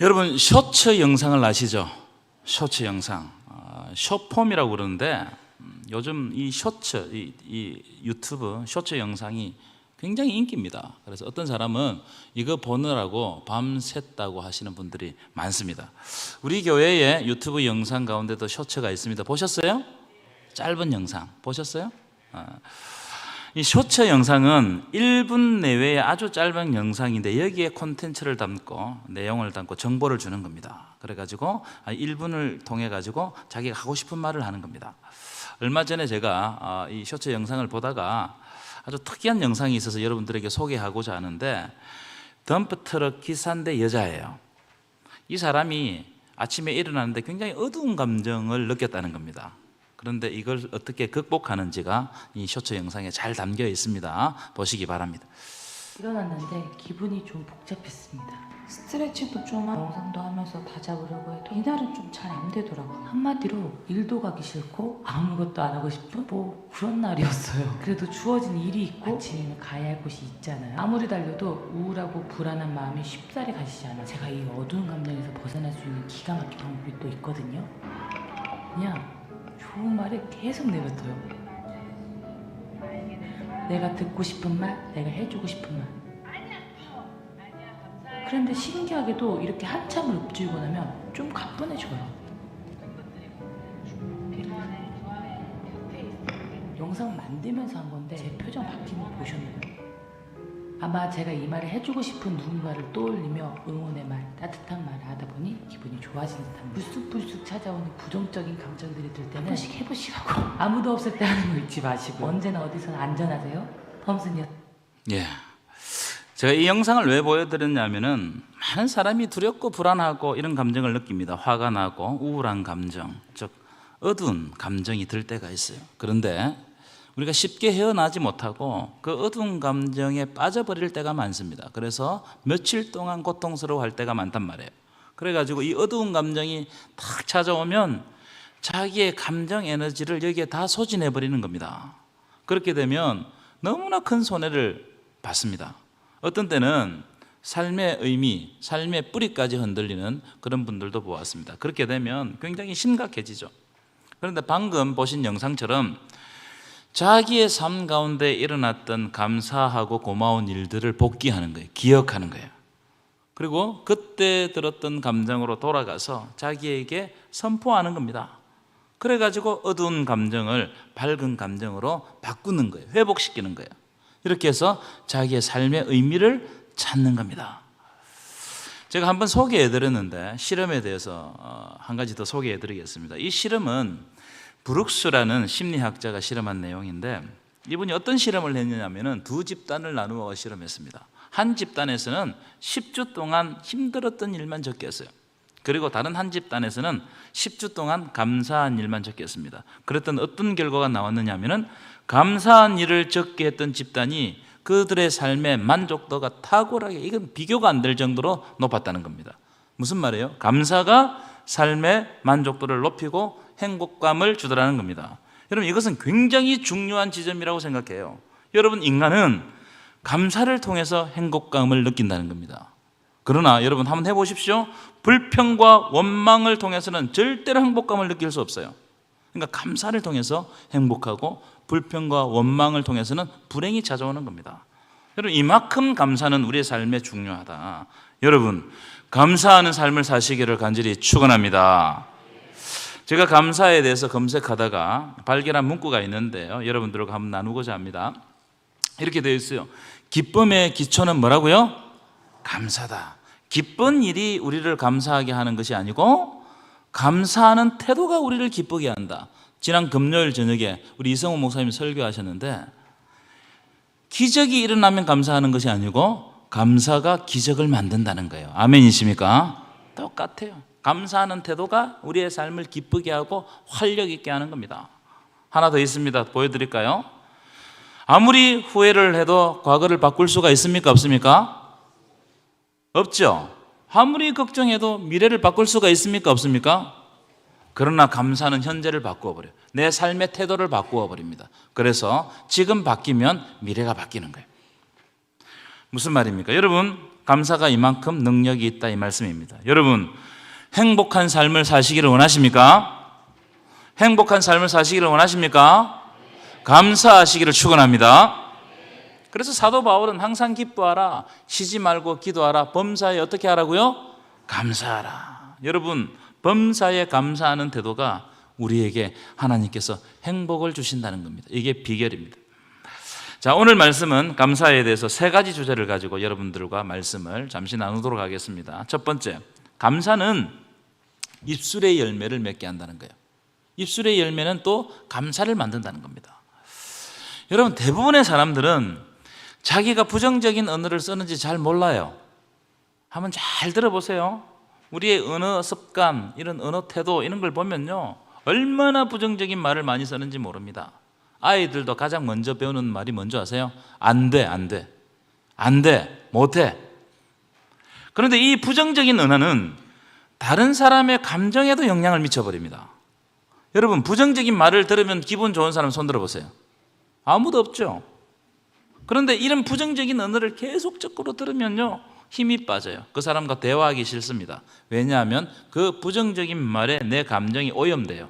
여러분 쇼츠 영상을 아시죠? 쇼츠 영상, 숏폼이라고 그러는데 요즘 이 쇼츠, 이 유튜브 쇼츠 영상이 굉장히 인기입니다. 그래서 어떤 사람은 이거 보느라고 밤샜다고 하시는 분들이 많습니다. 우리 교회에 유튜브 영상 가운데도 쇼츠가 있습니다. 보셨어요? 짧은 영상 보셨어요? 이 쇼츠 영상은 1분 내외의 아주 짧은 영상인데 여기에 콘텐츠를 담고 내용을 담고 정보를 주는 겁니다. 그래가지고 1분을 통해 가지고 자기가 하고 싶은 말을 하는 겁니다. 얼마 전에 제가 이 쇼츠 영상을 보다가 아주 특이한 영상이 있어서 여러분들에게 소개하고자 하는데, 덤프트럭 기사인데 여자예요. 이 사람이 아침에 일어나는데 굉장히 어두운 감정을 느꼈다는 겁니다. 그런데 이걸 어떻게 극복하는지가 이 쇼츠 영상에 잘 담겨 있습니다. 보시기 바랍니다. 일어났는데 기분이 좀 복잡했습니다. 스트레칭도 좀 하고 명상도 하면서 다잡으려고 해도 이날은 좀 잘 안 되더라고요. 한마디로 일도 가기 싫고 아무것도 안 하고 싶은 그런 날이었어요. 그래도 주어진 일이 있고 아침에는 가야 할 곳이 있잖아요. 아무리 달려도 우울하고 불안한 마음이 쉽사리 가시지 않아요. 제가 이 어두운 감정에서 벗어날 수 있는 기가 막힌 방법이 또 있거든요. 그냥 좋은 말을 계속 내뱉어요. 내가 듣고 싶은 말, 내가 해주고 싶은 말. 그런데 신기하게도 이렇게 한참을 읊조리고 나면 좀 가뿐해져요. 영상 만들면서 한 건데 제 표정 바뀌는 거 보셨나요? 아마 제가 이 말을 해주고 싶은 누군가를 떠올리며 응원의 말, 따뜻한 말을 하다 보니 기분이 좋아지는 듯합니다. 불쑥불쑥 찾아오는 부정적인 감정들이 들 때는 한 번씩 해보시라고. 아무도 없을 때 하는 거 잊지 마시고 언제나 어디서나 안전하세요. 범순이었. 예. 제가 이 영상을 왜 보여드렸냐면은 많은 사람이 두렵고 불안하고 이런 감정을 느낍니다. 화가 나고 우울한 감정, 즉 어두운 감정이 들 때가 있어요. 그런데 우리가 쉽게 헤어나지 못하고 그 어두운 감정에 빠져버릴 때가 많습니다. 그래서 며칠 동안 고통스러워할 때가 많단 말이에요. 그래가지고 이 어두운 감정이 탁 찾아오면 자기의 감정 에너지를 여기에 다 소진해버리는 겁니다. 그렇게 되면 너무나 큰 손해를 받습니다. 어떤 때는 삶의 의미, 삶의 뿌리까지 흔들리는 그런 분들도 보았습니다. 그렇게 되면 굉장히 심각해지죠. 그런데 방금 보신 영상처럼 자기의 삶 가운데 일어났던 감사하고 고마운 일들을 복기하는 거예요. 기억하는 거예요. 그리고 그때 들었던 감정으로 돌아가서 자기에게 선포하는 겁니다. 그래가지고 어두운 감정을 밝은 감정으로 바꾸는 거예요. 회복시키는 거예요. 이렇게 해서 자기의 삶의 의미를 찾는 겁니다. 제가 한번 소개해드렸는데 실험에 대해서 한 가지 더 소개해드리겠습니다. 이 실험은 브룩스라는 심리학자가 실험한 내용인데, 이분이 어떤 실험을 했냐면 두 집단을 나누어 실험했습니다. 한 집단에서는 10주 동안 힘들었던 일만 적게 했어요. 그리고 다른 한 집단에서는 10주 동안 감사한 일만 적게 했습니다. 그랬더니 어떤 결과가 나왔느냐면 감사한 일을 적게 했던 집단이 그들의 삶의 만족도가 탁월하게, 이건 비교가 안 될 정도로 높았다는 겁니다. 무슨 말이에요? 감사가 삶의 만족도를 높이고 행복감을 주더라는 겁니다. 여러분, 이것은 굉장히 중요한 지점이라고 생각해요. 여러분, 인간은 감사를 통해서 행복감을 느낀다는 겁니다. 그러나 여러분 한번 해보십시오. 불평과 원망을 통해서는 절대로 행복감을 느낄 수 없어요. 그러니까 감사를 통해서 행복하고 불평과 원망을 통해서는 불행이 찾아오는 겁니다. 여러분, 이만큼 감사는 우리의 삶에 중요하다. 여러분, 감사하는 삶을 사시기를 간절히 축원합니다. 제가 감사에 대해서 검색하다가 발견한 문구가 있는데요, 여러분들과 한번 나누고자 합니다. 이렇게 되어 있어요. 기쁨의 기초는 뭐라고요? 감사다. 기쁜 일이 우리를 감사하게 하는 것이 아니고 감사하는 태도가 우리를 기쁘게 한다. 지난 금요일 저녁에 우리 이성호 목사님이 설교하셨는데, 기적이 일어나면 감사하는 것이 아니고 감사가 기적을 만든다는 거예요. 아멘이십니까? 똑같아요. 감사하는 태도가 우리의 삶을 기쁘게 하고 활력 있게 하는 겁니다. 하나 더 있습니다. 보여드릴까요? 아무리 후회를 해도 과거를 바꿀 수가 있습니까? 없습니까? 없죠. 아무리 걱정해도 미래를 바꿀 수가 있습니까? 없습니까? 그러나 감사는 현재를 바꾸어 버려요. 내 삶의 태도를 바꾸어 버립니다. 그래서 지금 바뀌면 미래가 바뀌는 거예요. 무슨 말입니까? 여러분, 감사가 이만큼 능력이 있다 이 말씀입니다. 여러분, 행복한 삶을 사시기를 원하십니까? 행복한 삶을 사시기를 원하십니까? 감사하시기를 축원합니다. 그래서 사도 바울은 항상 기뻐하라, 쉬지 말고 기도하라, 범사에 어떻게 하라고요? 감사하라. 여러분, 범사에 감사하는 태도가 우리에게 하나님께서 행복을 주신다는 겁니다. 이게 비결입니다. 자, 오늘 말씀은 감사에 대해서 세 가지 주제를 가지고 여러분들과 말씀을 잠시 나누도록 하겠습니다. 첫 번째, 감사는 입술의 열매를 맺게 한다는 거예요. 입술의 열매는 또 감사를 만든다는 겁니다. 여러분, 대부분의 사람들은 자기가 부정적인 언어를 쓰는지 잘 몰라요. 한번 잘 들어보세요. 우리의 언어 습관, 이런 언어 태도 이런 걸 보면요, 얼마나 부정적인 말을 많이 쓰는지 모릅니다. 아이들도 가장 먼저 배우는 말이 뭔지 아세요? 안 돼, 안 돼, 안 돼, 못해. 그런데 이 부정적인 언어는 다른 사람의 감정에도 영향을 미쳐버립니다. 여러분, 부정적인 말을 들으면 기분 좋은 사람 손 들어보세요. 아무도 없죠. 그런데 이런 부정적인 언어를 계속적으로 들으면요, 힘이 빠져요. 그 사람과 대화하기 싫습니다. 왜냐하면 그 부정적인 말에 내 감정이 오염돼요.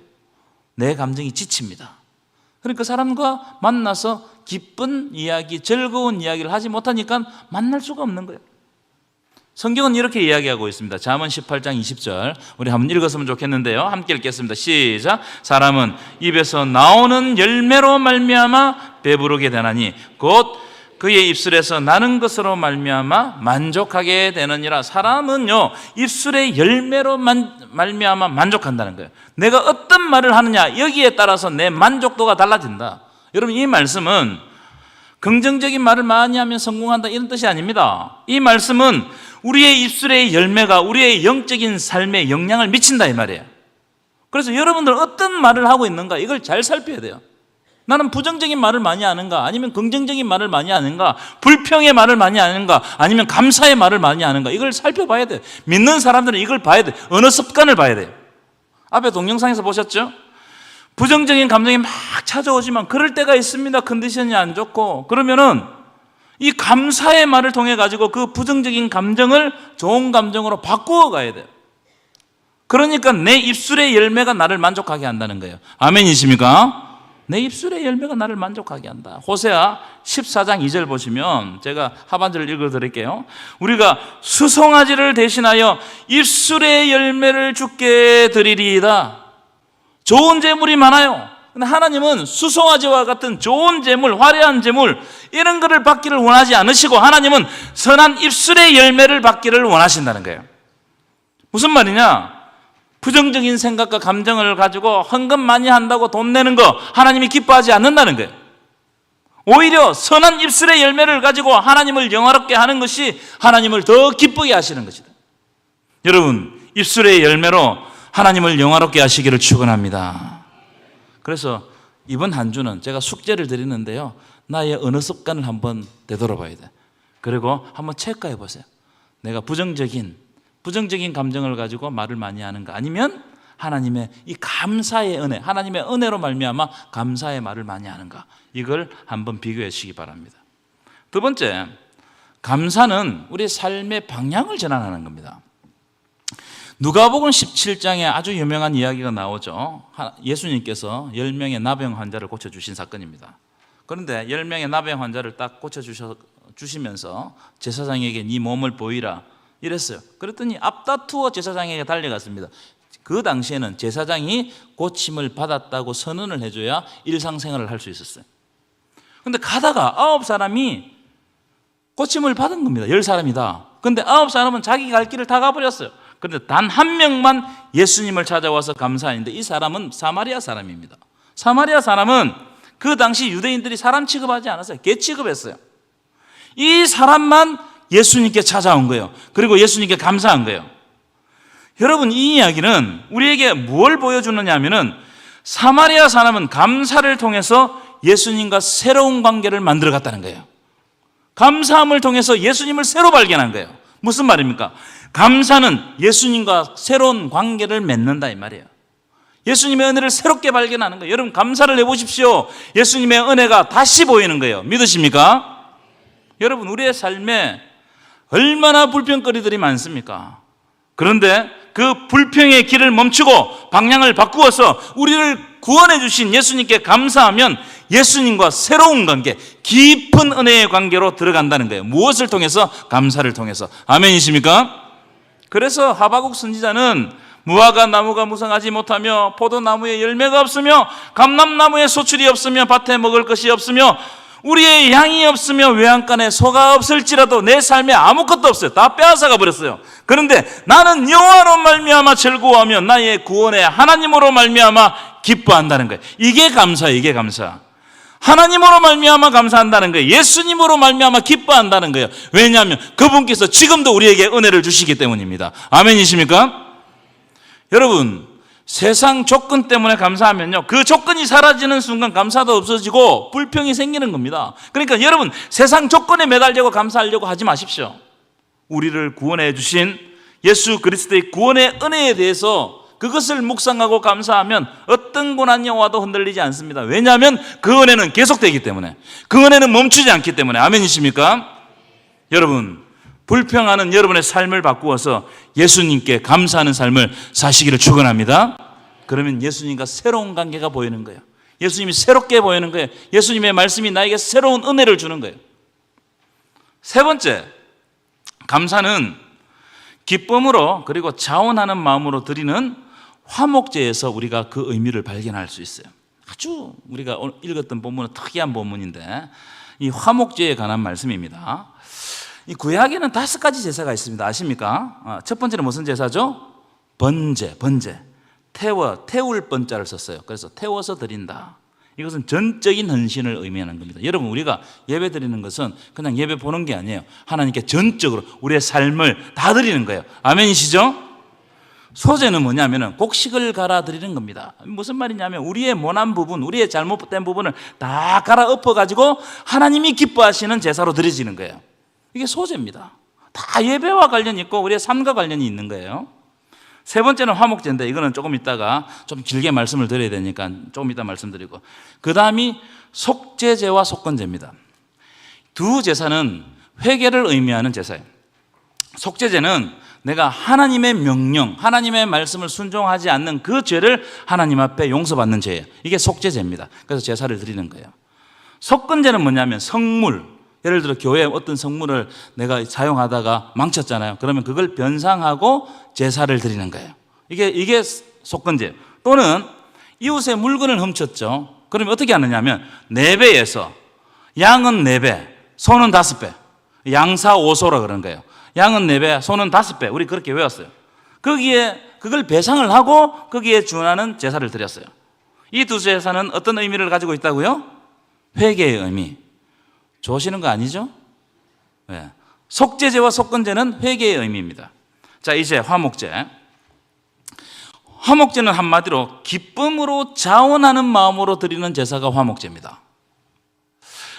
내 감정이 지칩니다. 그러니까 그 사람과 만나서 기쁜 이야기, 즐거운 이야기를 하지 못하니까 만날 수가 없는 거예요. 성경은 이렇게 이야기하고 있습니다. 잠언 18장 20절 우리 한번 읽었으면 좋겠는데요. 함께 읽겠습니다. 시작. 사람은 입에서 나오는 열매로 말미암아 배부르게 되나니 곧 그의 입술에서 나는 것으로 말미암아 만족하게 되느니라. 사람은요, 입술의 열매로 말미암아 만족한다는 거예요. 내가 어떤 말을 하느냐, 여기에 따라서 내 만족도가 달라진다. 여러분, 이 말씀은 긍정적인 말을 많이 하면 성공한다 이런 뜻이 아닙니다. 이 말씀은 우리의 입술의 열매가 우리의 영적인 삶에 영향을 미친다 이 말이에요. 그래서 여러분들은 어떤 말을 하고 있는가, 이걸 잘 살펴야 돼요. 나는 부정적인 말을 많이 하는가, 아니면 긍정적인 말을 많이 하는가, 불평의 말을 많이 하는가, 아니면 감사의 말을 많이 하는가, 이걸 살펴봐야 돼요. 믿는 사람들은 이걸 봐야 돼요. 언어 습관을 봐야 돼요. 앞에 동영상에서 보셨죠? 부정적인 감정이 막 찾아오지만 그럴 때가 있습니다. 컨디션이 안 좋고. 그러면은 이 감사의 말을 통해 가지고 그 부정적인 감정을 좋은 감정으로 바꾸어 가야 돼요. 그러니까 내 입술의 열매가 나를 만족하게 한다는 거예요. 아멘이십니까? 내 입술의 열매가 나를 만족하게 한다. 호세아 14장 2절 보시면 제가 하반절을 읽어드릴게요. 우리가 수송아지를 대신하여 입술의 열매를 주께 드리리이다. 좋은 재물이 많아요. 근데 하나님은 수송아지와 같은 좋은 재물, 화려한 재물 이런 것을 받기를 원하지 않으시고 하나님은 선한 입술의 열매를 받기를 원하신다는 거예요. 무슨 말이냐? 부정적인 생각과 감정을 가지고 헌금 많이 한다고 돈 내는 거 하나님이 기뻐하지 않는다는 거예요. 오히려 선한 입술의 열매를 가지고 하나님을 영화롭게 하는 것이 하나님을 더 기쁘게 하시는 것이다. 여러분, 입술의 열매로 하나님을 영화롭게 하시기를 축원합니다. 그래서 이번 한 주는 제가 숙제를 드리는데요, 나의 언어 습관을 한번 되돌아봐야 돼. 그리고 한번 체크해 보세요. 내가 부정적인 감정을 가지고 말을 많이 하는가, 아니면 하나님의 이 감사의 은혜, 하나님의 은혜로 말미암아 감사의 말을 많이 하는가, 이걸 한번 비교해 주시기 바랍니다. 두 번째, 감사는 우리의 삶의 방향을 전환하는 겁니다. 누가복음 17장에 아주 유명한 이야기가 나오죠. 예수님께서 10명의 나병 환자를 고쳐주신 사건입니다. 그런데 10명의 나병 환자를 딱 고쳐주시면서 제사장에게 네 몸을 보이라 이랬어요. 그랬더니 앞다투어 제사장에게 달려갔습니다. 그 당시에는 제사장이 고침을 받았다고 선언을 해줘야 일상생활을 할 수 있었어요. 그런데 가다가 9사람이 고침을 받은 겁니다. 10사람이다. 그런데 9사람은 자기 갈 길을 다 가버렸어요. 그런데 단 한 명만 예수님을 찾아와서 감사했는데 이 사람은 사마리아 사람입니다. 사마리아 사람은 그 당시 유대인들이 사람 취급하지 않았어요. 개 취급했어요. 이 사람만 예수님께 찾아온 거예요. 그리고 예수님께 감사한 거예요. 여러분, 이 이야기는 우리에게 뭘 보여주느냐 하면은 사마리아 사람은 감사를 통해서 예수님과 새로운 관계를 만들어 갔다는 거예요. 감사함을 통해서 예수님을 새로 발견한 거예요. 무슨 말입니까? 감사는 예수님과 새로운 관계를 맺는다 이 말이에요. 예수님의 은혜를 새롭게 발견하는 거예요. 여러분, 감사를 해보십시오. 예수님의 은혜가 다시 보이는 거예요. 믿으십니까? 여러분, 우리의 삶에 얼마나 불평거리들이 많습니까? 그런데 그 불평의 길을 멈추고 방향을 바꾸어서 우리를 구원해 주신 예수님께 감사하면 예수님과 새로운 관계, 깊은 은혜의 관계로 들어간다는 거예요. 무엇을 통해서? 감사를 통해서. 아멘이십니까? 그래서 하박국 선지자는 무화과 나무가 무성하지 못하며 포도나무에 열매가 없으며 감람나무에 소출이 없으며 밭에 먹을 것이 없으며 우리의 양이 없으며 외양간에 소가 없을지라도 내 삶에 아무것도 없어요. 다 빼앗아가 버렸어요. 그런데 나는 여호와로 말미암아 즐거워하며 나의 구원의 하나님으로 말미암아 기뻐한다는 거예요. 이게 감사예요. 이게 감사. 하나님으로 말미암아 감사한다는 거예요. 예수님으로 말미암아 기뻐한다는 거예요. 왜냐하면 그분께서 지금도 우리에게 은혜를 주시기 때문입니다. 아멘이십니까? 여러분, 세상 조건 때문에 감사하면요, 그 조건이 사라지는 순간 감사도 없어지고 불평이 생기는 겁니다. 그러니까 여러분, 세상 조건에 매달리고 감사하려고 하지 마십시오. 우리를 구원해 주신 예수 그리스도의 구원의 은혜에 대해서 그것을 묵상하고 감사하면 어떤 고난이 와도 흔들리지 않습니다. 왜냐하면 그 은혜는 계속되기 때문에, 그 은혜는 멈추지 않기 때문에. 아멘이십니까? 여러분, 불평하는 여러분의 삶을 바꾸어서 예수님께 감사하는 삶을 사시기를 축원합니다. 그러면 예수님과 새로운 관계가 보이는 거예요. 예수님이 새롭게 보이는 거예요. 예수님의 말씀이 나에게 새로운 은혜를 주는 거예요. 세 번째, 감사는 기쁨으로 그리고 자원하는 마음으로 드리는 화목제에서 우리가 그 의미를 발견할 수 있어요. 아주 우리가 읽었던 본문은 특이한 본문인데 이 화목제에 관한 말씀입니다. 이 구약에는 5가지 제사가 있습니다. 아십니까? 첫 번째는 무슨 제사죠? 번제. 태울 번자를 썼어요. 그래서 태워서 드린다. 이것은 전적인 헌신을 의미하는 겁니다. 여러분, 우리가 예배 드리는 것은 그냥 예배 보는 게 아니에요. 하나님께 전적으로 우리의 삶을 다 드리는 거예요. 아멘이시죠? 소제는 뭐냐면은 곡식을 갈아 드리는 겁니다. 무슨 말이냐면 우리의 모난 부분, 우리의 잘못된 부분을 다 갈아 엎어가지고 하나님이 기뻐하시는 제사로 드려지는 거예요. 이게 소제입니다. 다 예배와 관련이 있고 우리의 삶과 관련이 있는 거예요. 세 번째는 화목제인데 이거는 조금 이따가 좀 길게 말씀을 드려야 되니까 조금 이따 말씀드리고, 그 다음이 속죄제와 속건제입니다. 두 제사는 회개를 의미하는 제사예요. 속죄제는 내가 하나님의 명령, 하나님의 말씀을 순종하지 않는 그 죄를 하나님 앞에 용서받는 죄예요. 이게 속죄제입니다. 그래서 제사를 드리는 거예요. 속건제는 뭐냐면 성물, 예를 들어 교회에 어떤 성물을 내가 사용하다가 망쳤잖아요. 그러면 그걸 변상하고 제사를 드리는 거예요. 이게 속건제. 또는 이웃의 물건을 훔쳤죠. 그러면 어떻게 하느냐면 4배에서 양은 4배, 소는 5배. 양사오소라 그러는 거예요. 양은 4배, 소는 5배. 우리 그렇게 외웠어요. 거기에 그걸 배상을 하고 거기에 준하는 제사를 드렸어요. 이 두 제사는 어떤 의미를 가지고 있다고요? 회개의 의미. 좋으시는 거 아니죠? 네. 속죄제와 속건제는 회개의 의미입니다. 자, 이제 화목제. 화목제는 한마디로 기쁨으로 자원하는 마음으로 드리는 제사가 화목제입니다.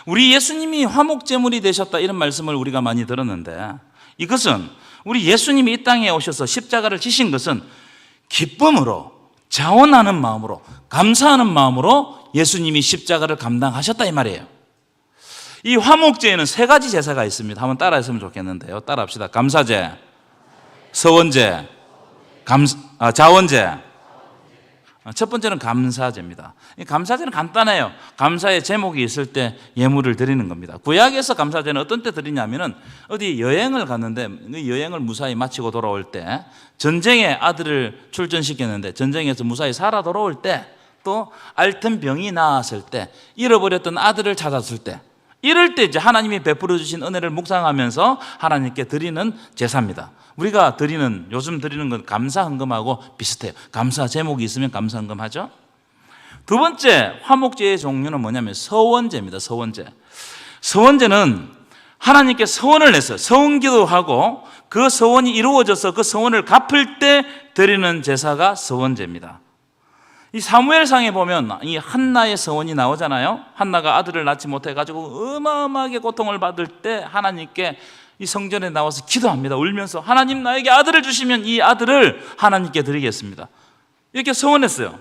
우리 예수님이 화목제물이 되셨다 이런 말씀을 우리가 많이 들었는데, 이것은 우리 예수님이 이 땅에 오셔서 십자가를 지신 것은 기쁨으로 자원하는 마음으로 감사하는 마음으로 예수님이 십자가를 감당하셨다 이 말이에요. 이 화목제에는 3가지 제사가 있습니다. 한번 따라했으면 좋겠는데요. 따라합시다. 감사제, 서원제, 자원제. 첫 번째는 감사제입니다. 이 감사제는 간단해요. 감사의 제목이 있을 때 예물을 드리는 겁니다. 구약에서 감사제는 어떤 때 드리냐면은 어디 여행을 갔는데 그 여행을 무사히 마치고 돌아올 때, 전쟁에 아들을 출전시켰는데 전쟁에서 무사히 살아 돌아올 때, 또 앓던 병이 나았을 때, 잃어버렸던 아들을 찾았을 때, 이럴 때 이제 하나님이 베풀어 주신 은혜를 묵상하면서 하나님께 드리는 제사입니다. 우리가 드리는, 요즘 드리는 건 감사 헌금하고 비슷해요. 감사 제목이 있으면 감사 헌금 하죠. 두 번째 화목제의 종류는 뭐냐면 서원제입니다. 서원제는 하나님께 서원을 냈어요. 서원기도하고 그 서원이 이루어져서 그 서원을 갚을 때 드리는 제사가 서원제입니다. 이 사무엘상에 보면 이 한나의 서원이 나오잖아요. 한나가 아들을 낳지 못해가지고 어마어마하게 고통을 받을 때 하나님께 이 성전에 나와서 기도합니다. 울면서 하나님 나에게 아들을 주시면 이 아들을 하나님께 드리겠습니다. 이렇게 서원했어요.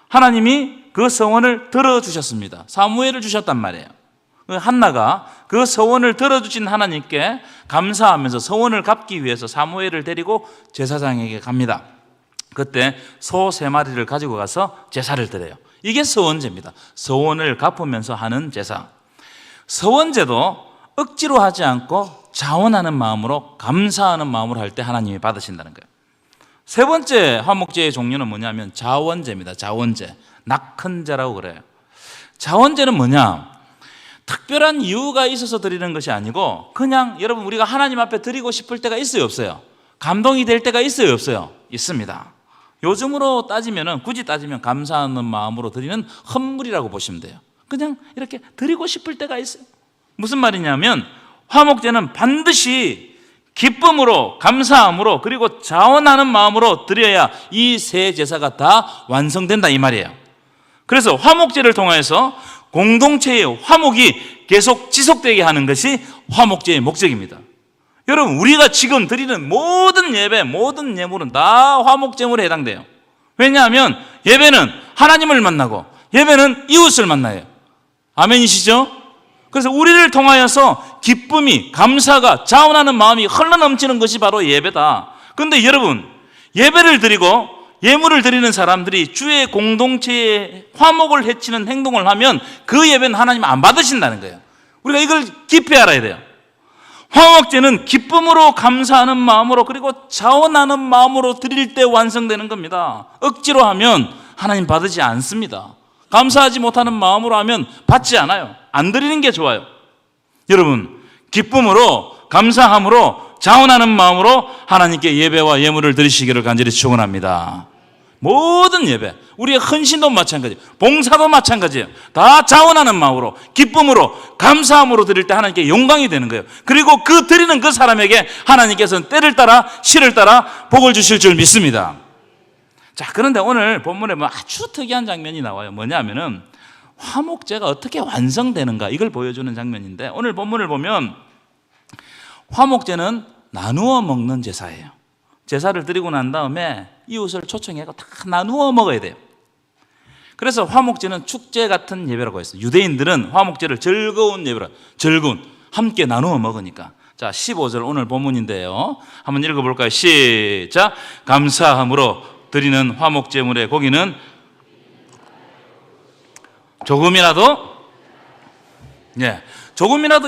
하나님이 그 서원을 들어주셨습니다. 사무엘을 주셨단 말이에요. 한나가 그 서원을 들어주신 하나님께 감사하면서 서원을 갚기 위해서 사무엘을 데리고 제사장에게 갑니다. 그때 소 3마리를 가지고 가서 제사를 드려요. 이게 서원제입니다. 서원을 갚으면서 하는 제사. 서원제도 억지로 하지 않고 자원하는 마음으로, 감사하는 마음으로 할 때 하나님이 받으신다는 거예요. 세 번째 화목제의 종류는 뭐냐면 자원제입니다. 자원제, 낙헌제라고 그래요. 자원제는 뭐냐? 특별한 이유가 있어서 드리는 것이 아니고 그냥 여러분 우리가 하나님 앞에 드리고 싶을 때가 있어요, 없어요? 감동이 될 때가 있어요, 없어요? 있습니다. 요즘으로 따지면, 굳이 따지면 감사하는 마음으로 드리는 헌물이라고 보시면 돼요. 그냥 이렇게 드리고 싶을 때가 있어요. 무슨 말이냐면 화목제는 반드시 기쁨으로, 감사함으로, 그리고 자원하는 마음으로 드려야 이 세 제사가 다 완성된다 이 말이에요. 그래서 화목제를 통해서 공동체의 화목이 계속 지속되게 하는 것이 화목제의 목적입니다. 여러분, 우리가 지금 드리는 모든 예배, 모든 예물은 다 화목제물에 해당돼요. 왜냐하면 예배는 하나님을 만나고 예배는 이웃을 만나요. 아멘이시죠? 그래서 우리를 통하여서 기쁨이, 감사가, 자원하는 마음이 흘러넘치는 것이 바로 예배다. 그런데 여러분, 예배를 드리고 예물을 드리는 사람들이 주의 공동체에 화목을 해치는 행동을 하면 그 예배는 하나님 안 받으신다는 거예요. 우리가 이걸 깊이 알아야 돼요. 화목제는 기쁨으로, 감사하는 마음으로, 그리고 자원하는 마음으로 드릴 때 완성되는 겁니다. 억지로 하면 하나님 받으지 않습니다. 감사하지 못하는 마음으로 하면 받지 않아요. 안 드리는 게 좋아요. 여러분, 기쁨으로, 감사함으로, 자원하는 마음으로 하나님께 예배와 예물을 드리시기를 간절히 축원합니다. 모든 예배, 우리의 헌신도 마찬가지예요. 봉사도 마찬가지예요. 다 자원하는 마음으로, 기쁨으로, 감사함으로 드릴 때 하나님께 영광이 되는 거예요. 그리고 그 드리는 그 사람에게 하나님께서는 때를 따라 실을 따라 복을 주실 줄 믿습니다. 자, 그런데 오늘 본문에 아주 특이한 장면이 나와요. 뭐냐면은 화목제가 어떻게 완성되는가, 이걸 보여주는 장면인데, 오늘 본문을 보면 화목제는 나누어 먹는 제사예요. 제사를 드리고 난 다음에 이웃을 초청해서 다 나누어 먹어야 돼요. 그래서 화목제는 축제 같은 예배라고 했어요. 유대인들은 화목제를 즐거운 예배라, 즐거운, 함께 나누어 먹으니까. 자, 15절 오늘 본문인데요. 한번 읽어볼까요? 시작. 감사함으로 드리는 화목제물의 고기는 조금이라도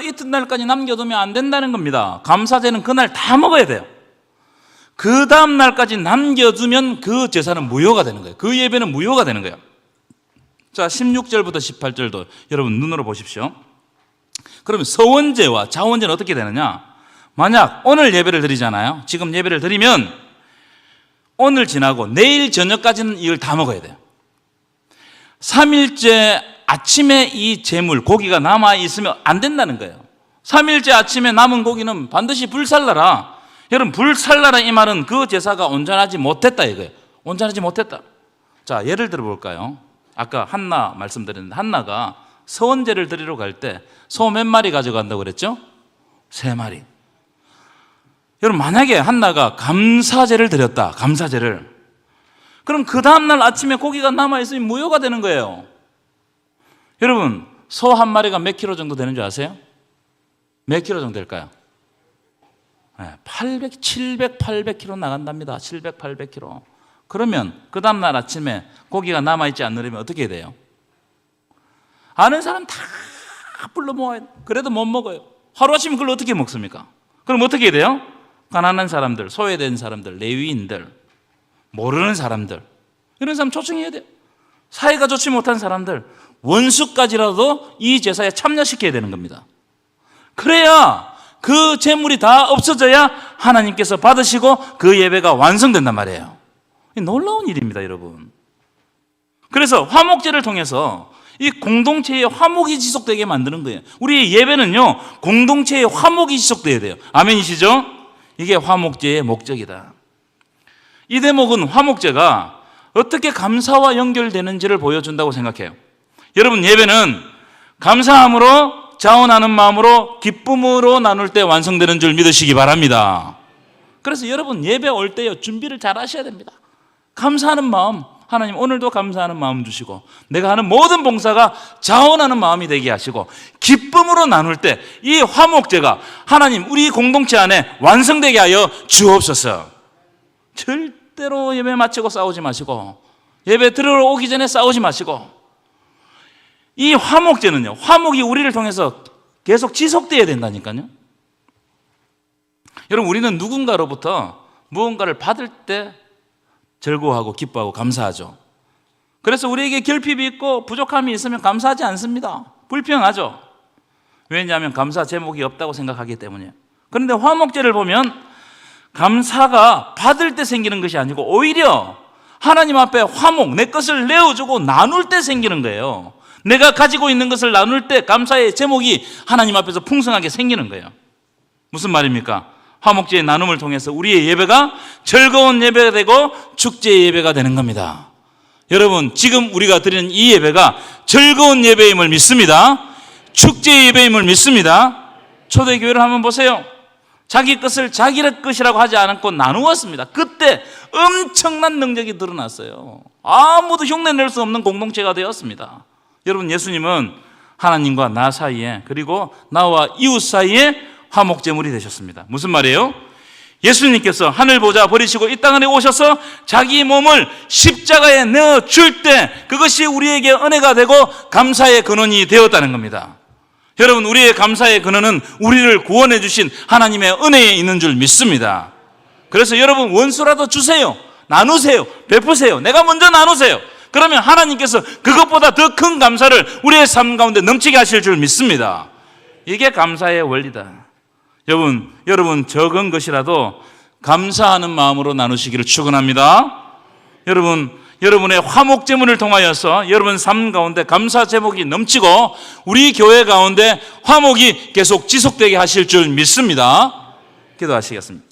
이튿날까지 남겨두면 안 된다는 겁니다. 감사제는 그날 다 먹어야 돼요. 그 다음 날까지 남겨두면 그 제사는 무효가 되는 거예요. 그 예배는 무효가 되는 거예요. 자, 16절부터 18절도 여러분 눈으로 보십시오. 그러면 서원제와 자원제는 어떻게 되느냐? 만약 오늘 예배를 드리잖아요. 지금 예배를 드리면 오늘 지나고 내일 저녁까지는 이걸 다 먹어야 돼요. 3일째 아침에 이 제물, 고기가 남아있으면 안 된다는 거예요. 3일째 아침에 남은 고기는 반드시 불살라라. 여러분, 불살라라 이 말은 그 제사가 온전하지 못했다 이거예요. 온전하지 못했다. 자, 예를 들어 볼까요? 아까 한나 말씀드렸는데, 한나가 서원제를 드리러 갈 때 소 몇 마리 가져간다고 그랬죠? 3마리. 여러분, 만약에 한나가 감사제를 드렸다, 감사제를, 그럼 그 다음날 아침에 고기가 남아있으면 무효가 되는 거예요. 여러분, 소 한 마리가 몇 킬로 정도 되는 줄 아세요? 몇 킬로 정도 될까요? 700, 800킬로 나간답니다. 700, 800킬로. 그러면 그 다음날 아침에 고기가 남아있지 않으려면 어떻게 해야 돼요? 아는 사람 다 불러 모아야 돼요. 그래도 못 먹어요. 하루아침에 그걸 어떻게 먹습니까? 그럼 어떻게 해야 돼요? 가난한 사람들, 소외된 사람들, 레위인들, 모르는 사람들, 이런 사람 초청해야 돼요. 사이가 좋지 못한 사람들, 원수까지라도 이 제사에 참여시켜야 되는 겁니다. 그래야 그 재물이 다 없어져야 하나님께서 받으시고 그 예배가 완성된단 말이에요. 놀라운 일입니다, 여러분. 그래서 화목제를 통해서 이 공동체의 화목이 지속되게 만드는 거예요. 우리의 예배는요, 공동체의 화목이 지속돼야 돼요. 아멘이시죠? 이게 화목제의 목적이다. 이 대목은 화목제가 어떻게 감사와 연결되는지를 보여준다고 생각해요. 여러분, 예배는 감사함으로, 자원하는 마음으로, 기쁨으로 나눌 때 완성되는 줄 믿으시기 바랍니다. 그래서 여러분, 예배 올 때요, 준비를 잘 하셔야 됩니다. 감사하는 마음, 하나님 오늘도 감사하는 마음 주시고 내가 하는 모든 봉사가 자원하는 마음이 되게 하시고 기쁨으로 나눌 때 이 화목제가 하나님 우리 공동체 안에 완성되게 하여 주옵소서. 절대로 예배 마치고 싸우지 마시고 예배 들어오기 전에 싸우지 마시고 이 화목제는요, 화목이 우리를 통해서 계속 지속돼야 된다니까요. 여러분, 우리는 누군가로부터 무언가를 받을 때 즐거워하고 기뻐하고 감사하죠. 그래서 우리에게 결핍이 있고 부족함이 있으면 감사하지 않습니다. 불평하죠. 왜냐하면 감사 제목이 없다고 생각하기 때문이에요. 그런데 화목제를 보면 감사가 받을 때 생기는 것이 아니고 오히려 하나님 앞에 화목, 내 것을 내어주고 나눌 때 생기는 거예요. 내가 가지고 있는 것을 나눌 때 감사의 제목이 하나님 앞에서 풍성하게 생기는 거예요. 무슨 말입니까? 화목제의 나눔을 통해서 우리의 예배가 즐거운 예배가 되고 축제의 예배가 되는 겁니다. 여러분, 지금 우리가 드리는 이 예배가 즐거운 예배임을 믿습니다. 축제의 예배임을 믿습니다. 초대교회를 한번 보세요. 자기 것을 자기 것이라고 하지 않고 나누었습니다. 그때 엄청난 능력이 드러났어요. 아무도 흉내낼 수 없는 공동체가 되었습니다. 여러분, 예수님은 하나님과 나 사이에 그리고 나와 이웃 사이에 화목제물이 되셨습니다. 무슨 말이에요? 예수님께서 하늘 보좌 버리시고 이 땅 안에 오셔서 자기 몸을 십자가에 내어줄 때 그것이 우리에게 은혜가 되고 감사의 근원이 되었다는 겁니다. 여러분, 우리의 감사의 근원은 우리를 구원해 주신 하나님의 은혜에 있는 줄 믿습니다. 그래서 여러분, 원수라도 주세요. 나누세요. 베푸세요. 내가 먼저 나누세요. 그러면 하나님께서 그것보다 더 큰 감사를 우리의 삶 가운데 넘치게 하실 줄 믿습니다. 이게 감사의 원리다. 여러분 적은 것이라도 감사하는 마음으로 나누시기를 축원합니다. 여러분의 화목제물을 통하여서 여러분 삶 가운데 감사 제목이 넘치고 우리 교회 가운데 화목이 계속 지속되게 하실 줄 믿습니다. 기도하시겠습니다.